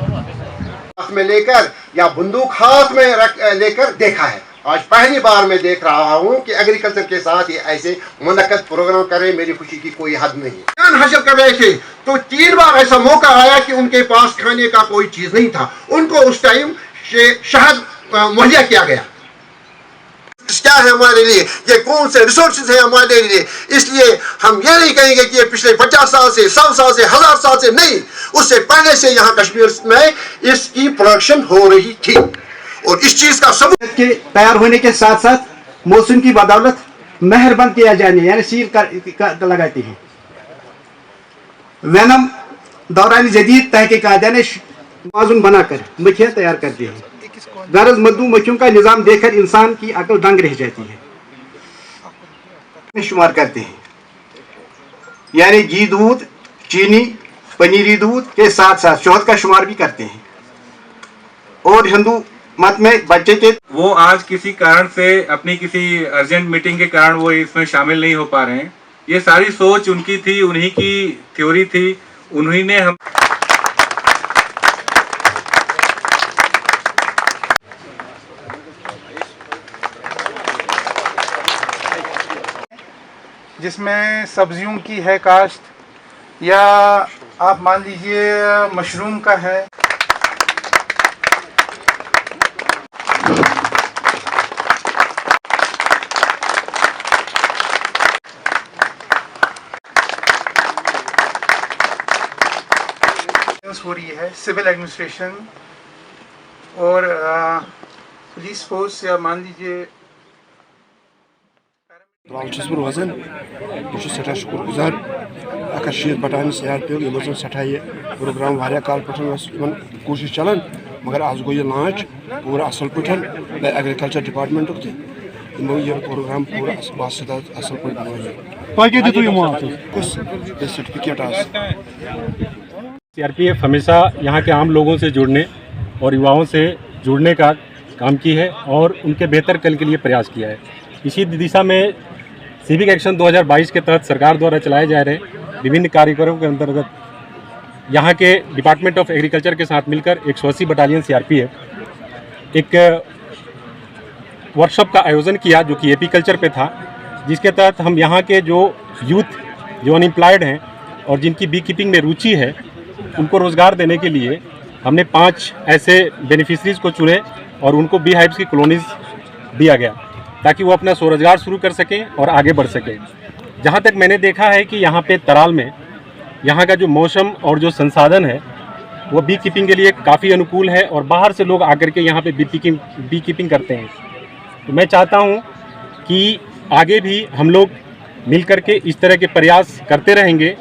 हाथ में लेकर या बंदूक हाथ में लेकर देखा है। आज पहली बार मैं देख रहा हूं कि एग्रीकल्चर के साथ ये ऐसे मुनक्कद प्रोग्राम करे। मेरी खुशी की कोई हद नहीं। ज्ञान हासिल कर रहे थे तो 3 बार ऐसा मौका आया कि उनके पास खाने का कोई चीज नहीं था। उनको उस टाइम शहद मुहैया किया गया। क्या है हमारे लिए, ये कौन से रिसोर्सेज है हमारे लिए। इसलिए हम ये नहीं कहेंगे कि ये पिछले 50 साल से 100 साल से 1000 साल से नहीं, उससे पहले से यहाँ कश्मीर में इसकी प्रोडक्शन हो रही थी। और इस चीज का सबूत के तैयार होने के साथ साथ मौसम की बदौलत नहर बंद किया जाने यानी सील लगाती है। वैनम दौरान जदीद तहकीकात यानी माजून बनाकर मक्खियाँ तैयार करती है। गरज मधुमक्खियों का निज़ाम देखकर इंसान की अकल दंग रह जाती है। शुमार करते हैं यानी घी दूध, चीनी, पनीरी दूध के साथ साथ शहद का शुमार भी करते हैं। और हिंदू मत में बच्चे के वो आज किसी कारण से अपनी किसी अर्जेंट मीटिंग के कारण वो इसमें शामिल नहीं हो पा रहे हैं। ये सारी सोच उनकी थी, उन्हीं की थ्योरी थी, उन्हीं ने हम जिसमें सब्जियों की है काश्त या आप मान लीजिए मशरूम का है। हो रही है सिविल एडमिनिस्ट्रेशन और पुलिस फोर्स या मान लीजिए रोजान सठा शुक्र गुजार 1 बटान CRPF यम सठा ये प्रोग्राम वारिया काल पे कोशिश चलान, मगर आज गो ये लॉन्च पूरा असल पे एग्रीकल्चर डिपार्टमेंट तमो ये प्रोग्राम पूरा असल पे सर्टिफिकेट CRPF हमेशा यहाँ के आम लोगों से जुड़ने और युवाओं से जुड़ने का काम की है और उनके बेहतर कल के लिए प्रयास किया है। इसी दिशा में सिविक एक्शन 2022 के तहत सरकार द्वारा चलाए जा रहे विभिन्न कार्यक्रमों के अंतर्गत यहाँ के डिपार्टमेंट ऑफ एग्रीकल्चर के साथ मिलकर 180 बटालियन CRPF एक वर्कशॉप का आयोजन किया जो कि एपीकल्चर पे था, जिसके तहत हम यहाँ के जो यूथ जो अनएम्प्लॉयड हैं और जिनकी बी कीपिंग में रुचि है उनको रोज़गार देने के लिए हमने 5 ऐसे बेनिफिशरीज को चुने और उनको बी हाइव्स की कॉलोनीज दिया गया ताकि वो अपना स्वरोजगार शुरू कर सकें और आगे बढ़ सकें। जहाँ तक मैंने देखा है कि यहाँ पे तराल में यहाँ का जो मौसम और जो संसाधन है वो बी कीपिंग के लिए काफ़ी अनुकूल है और बाहर से लोग आकर के यहाँ पे बी कीपिंग करते हैं। तो मैं चाहता हूँ कि आगे भी हम लोग मिल कर के इस तरह के प्रयास करते रहेंगे